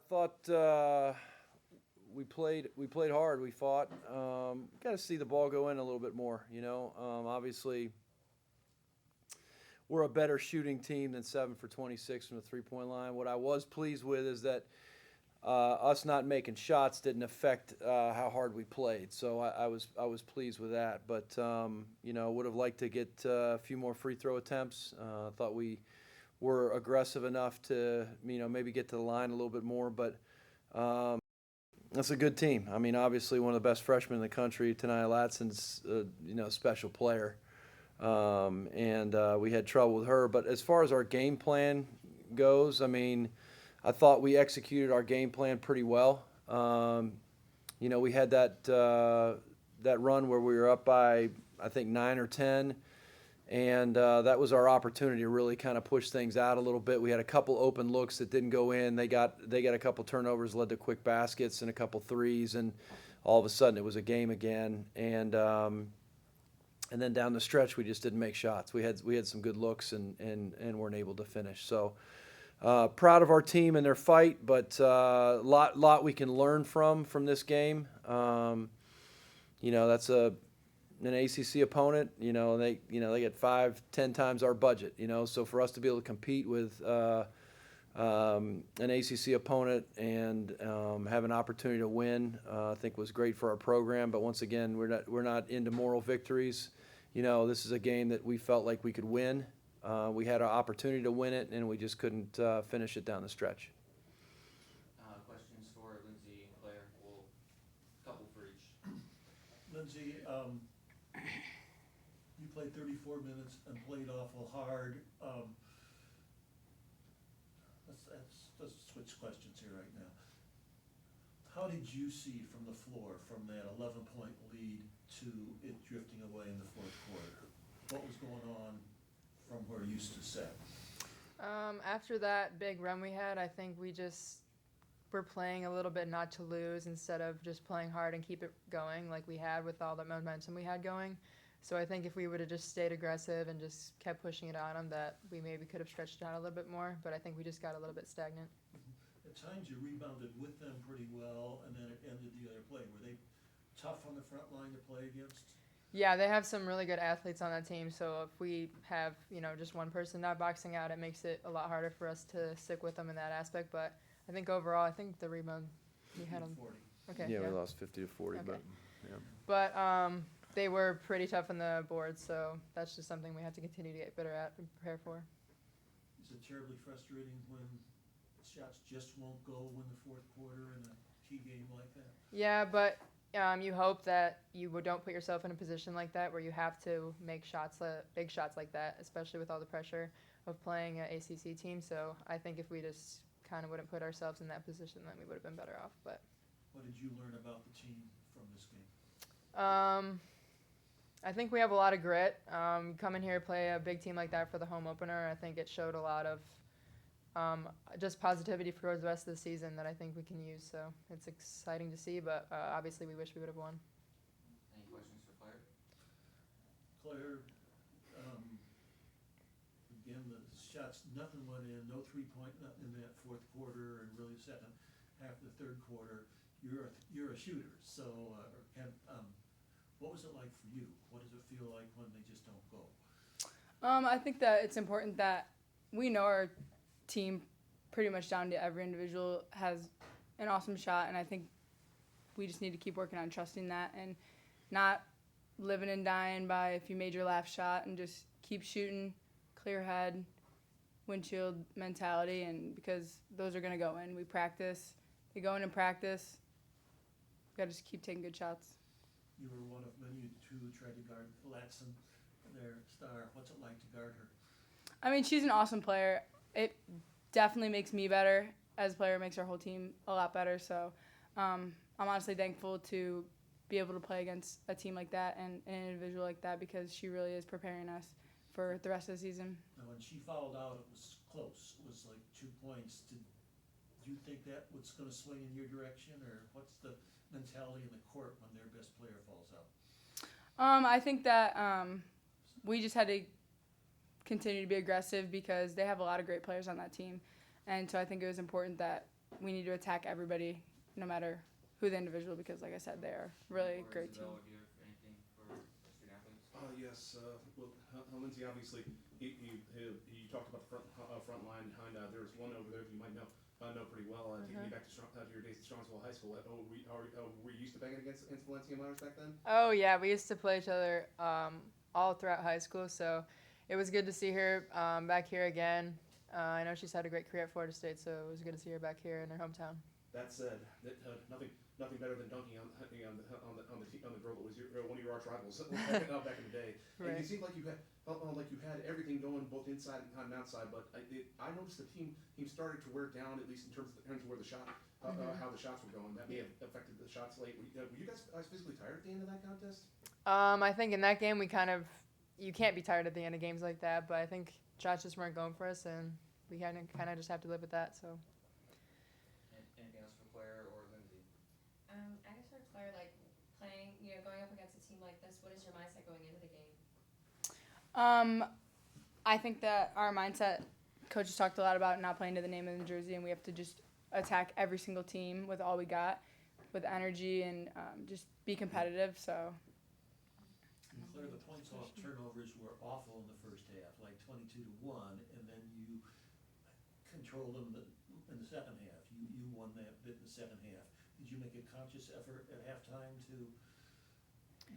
thought we played hard. We fought. Got to see the ball go in a little bit more. Obviously we're a better shooting team than 7 for 26 from the three-point line. What I was pleased with is that us not making shots didn't affect how hard we played. So I was pleased with that. But would have liked to get a few more free throw attempts. Thought we were aggressive enough to maybe get to the line a little bit more. But that's a good team. I mean, obviously one of the best freshmen in the country. Tanaya Latson's a special player. And we had trouble with her. But as far as our game plan goes, I mean, I thought we executed our game plan pretty well. We had that run where we were up by, I think, 9 or 10. And that was our opportunity to really kind of push things out a little bit. We had a couple open looks that didn't go in. They got a couple turnovers, led to quick baskets and a couple threes, and all of a sudden it was a game again. And then down the stretch, we just didn't make shots. We had some good looks and weren't able to finish. So proud of our team and their fight, but lot we can learn from this game. That's an ACC opponent. They get 5-10 times our budget. So for us to be able to compete with an ACC opponent and have an opportunity to win, I think was great for our program. But once again, we're not into moral victories. This is a game that we felt like we could win. We had an opportunity to win it, and we just couldn't finish it down the stretch. Questions for Lindsay and Clare? We'll couple for each. Lindsay, you played 34 minutes and played awful hard. Let's switch questions here right now. How did you see from the floor, from that 11-point lead to it drifting away in the fourth quarter? What was going on from where you used to set? After that big run we had, I think we just were playing a little bit not to lose instead of just playing hard and keep it going like we had with all the momentum we had going. So I think if we would have just stayed aggressive and just kept pushing it on them, that we maybe could have stretched it out a little bit more. But I think we just got a little bit stagnant. At times you rebounded with them pretty well, and then it ended the other play. Were they tough on the front line to play against? Yeah, they have some really good athletes on that team. So if we have, just one person not boxing out, it makes it a lot harder for us to stick with them in that aspect. But I think overall, I think the rebound, we had them. 40. Okay. Yeah, we lost 50 to 40, Okay. but yeah. But they were pretty tough on the board, so that's just something we have to continue to get better at and prepare for. Is it terribly frustrating when shots just won't go in the fourth quarter in a key game like that? Yeah, but you hope that you don't put yourself in a position like that where you have to make shots, big shots like that, especially with all the pressure of playing an ACC team. So I think if we just kind of wouldn't put ourselves in that position, then we would have been better off. But what did you learn about the team from this game? I think we have a lot of grit. Coming here, play a big team like that for the home opener, I think it showed a lot of just positivity for the rest of the season that I think we can use. So it's exciting to see, but obviously we wish we would have won. Any questions for Clare? Clare, again, the shots, nothing went in, no three-point, nothing in that fourth quarter, and really second half of the third quarter. You're a shooter, so what was it like for you? What does it feel like when they just don't go? I think that it's important that we know our team pretty much down to every individual has an awesome shot, and I think we just need to keep working on trusting that and not living and dying by if you made your last shot, and just keep shooting, clear head, windshield mentality, and because those are going to go in. We practice. They go in and practice. We've got to just keep taking good shots. You were one of many who tried to guard Latson, their star. What's it like to guard her? I mean, she's an awesome player. It definitely makes me better as a player. It makes our whole team a lot better. So I'm honestly thankful to be able to play against a team like that and an individual like that, because she really is preparing us for the rest of the season. Now, when she fouled out, it was close. It was like 2 points. Did you think that was going to swing in your direction, or what's the mentality in the court when their best player falls out? I think that we just had to continue to be aggressive because they have a lot of great players on that team. And so I think it was important that we need to attack everybody, no matter who the individual, because like I said, they are really a great team. Or do you have anything for the student athletes? Yes, well, Lindsay, obviously, you talked about the front line behind, there's one over there that you might know pretty well, taking you back to your days at Strongsville High School. Were you used to banging against Valencia Miners back then? Oh yeah, we used to play each other all throughout high school, so it was good to see her back here again. I know she's had a great career at Florida State, so it was good to see her back here in her hometown. That said, nothing better than dunking on the girl that was one of your arch rivals back in the day. And Right. it seemed like you had everything going both inside and outside. But I noticed the team started to wear down, at least in terms of where the shot, how the shots were going. That may have affected the shots late. Were you guys physically tired at the end of that contest? I think in that game you can't be tired at the end of games like that, but I think shots just weren't going for us, and we kind of just have to live with that. So. Anything else for Claire or Lindsay? I guess for Claire, like playing, going up against a team like this, what is your mindset going into the game? I think that our mindset, coaches talked a lot about not playing to the name of the jersey, and we have to just attack every single team with all we got, with energy, and just be competitive. So. And Claire, the points off turnovers were awful in the first half, like 22-1, and then you controlled them in the second half. You won that bit in the second half. Did you make a conscious effort at halftime to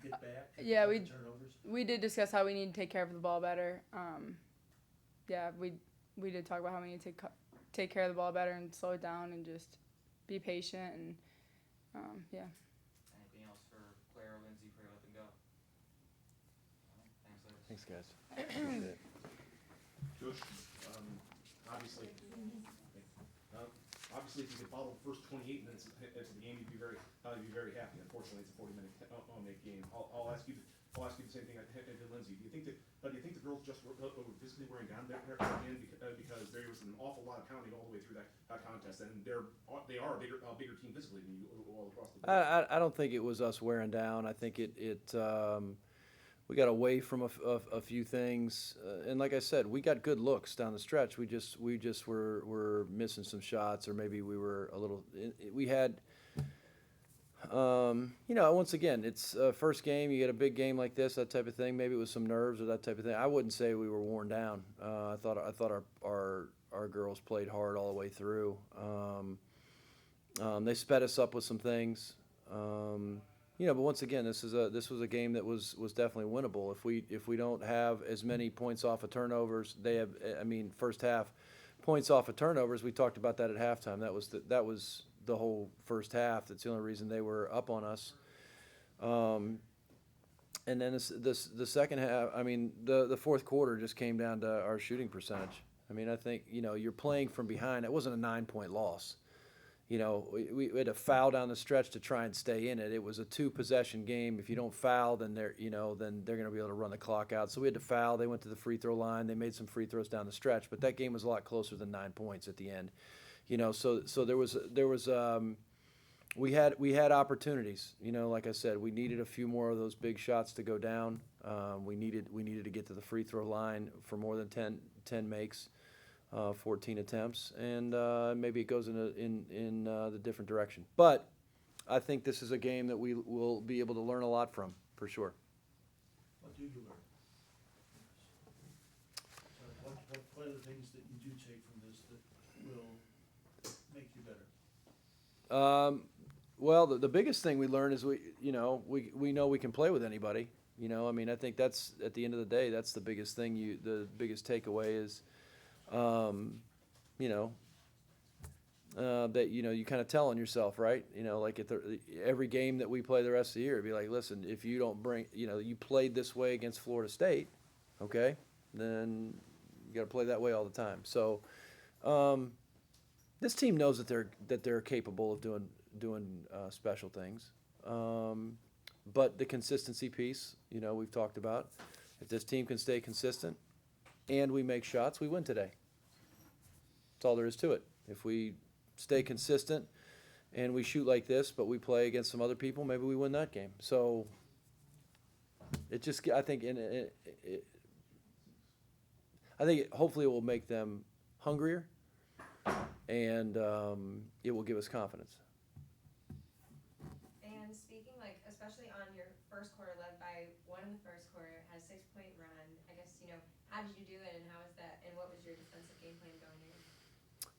get back? Yeah, the turnovers? We did discuss how we need to take care of the ball better. We did talk about how we need to take care of the ball better and slow it down and just be patient and yeah. Anything else for Claire or Lindsay before you let them go? Thanks, ladies. Thanks, guys. Appreciate it. Josh, obviously, if you could follow the first 28 minutes of the game, you'd be very happy. Unfortunately, it's a 40-minute game. I'll ask you the same thing I did Lindsay. Do you think the girls just were physically wearing down there again because there was an awful lot of pounding all the way through that contest, and they are a bigger team physically than you all across the board? I don't think it was us wearing down. I think we got away from a few things, and like I said, we got good looks down the stretch. We just were missing some shots, or maybe we were a little. We had, once again, it's first game. You get a big game like this, that type of thing. Maybe it was some nerves or that type of thing. I wouldn't say we were worn down. I thought our girls played hard all the way through. They sped us up with some things. But once again, this was a game that was definitely winnable. If we don't have as many points off of turnovers, they have. I mean, first half points off of turnovers. We talked about that at halftime. That was the whole first half. That's the only reason they were up on us. And then the second half. I mean, the fourth quarter just came down to our shooting percentage. I mean, I think you're playing from behind. It wasn't a 9-point loss. We had to foul down the stretch to try and stay in it. It was a 2-possession game. If you don't foul, then they're going to be able to run the clock out. So we had to foul. They went to the free throw line. They made some free throws down the stretch, but that game was a lot closer than 9 points at the end. So there was we had opportunities. Like I said, we needed a few more of those big shots to go down. We needed to get to the free throw line for more than 10 makes. 14 attempts, and maybe it goes in the different direction. But I think this is a game that we will be able to learn a lot from, for sure. What do you learn? What are the things that you do take from this that will make you better? Well, the biggest thing we learn is we know we can play with anybody. I mean, I think that's at the end of the day, that's the biggest thing. The biggest takeaway is. That you kind of tell on yourself, right? Like at every game that we play the rest of the year, it'd be like, listen, if you don't bring, you played this way against Florida State, okay, then you got to play that way all the time. So, this team knows that they're capable of doing special things, but the consistency piece, we've talked about. If this team can stay consistent, and we make shots, we win today. That's all there is to it. If we stay consistent and we shoot like this, but we play against some other people, maybe we win that game. So I think hopefully it will make them hungrier and it will give us confidence. And speaking, like, especially on your first quarter, led by one in the first quarter, had a 6-point run. I guess, how did you do it, and how was that, and what was your defensive game plan going in?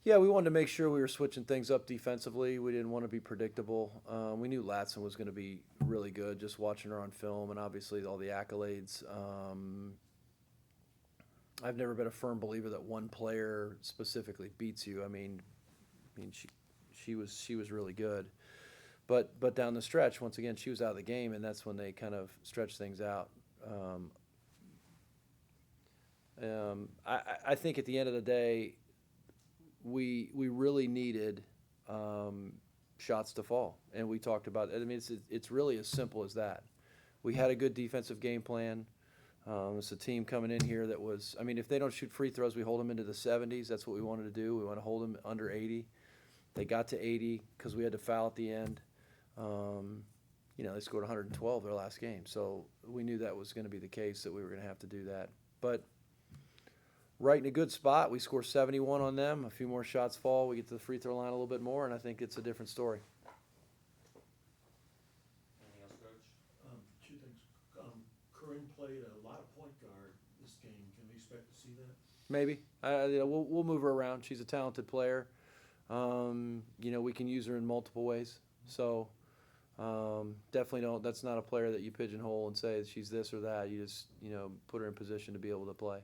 Yeah, we wanted to make sure we were switching things up defensively. We didn't want to be predictable. We knew Latson was going to be really good, just watching her on film, and obviously all the accolades. I've never been a firm believer that one player specifically beats you. I mean, she was really good, but down the stretch, once again, she was out of the game, and that's when they kind of stretched things out. I think at the end of the day, we really needed shots to fall, and we talked about it. I mean, it's really as simple as that. We had a good defensive game plan. It's a team coming in here that was, I mean, if they don't shoot free throws, we hold them into the 70s. That's what we wanted to do. We want to hold them under 80. They got to 80 because we had to foul at the end. They scored 112 their last game, so we knew that was going to be the case, that we were going to have to do that. But right in a good spot. We score 71 on them. A few more shots fall. We get to the free throw line a little bit more, and I think it's a different story. Anything else, Coach? Two things. Corinne played a lot of point guard this game. Can we expect to see that? Maybe. We'll move her around. She's a talented player. We can use her in multiple ways. So definitely don't. That's not a player that you pigeonhole and say she's this or that. You just put her in position to be able to play.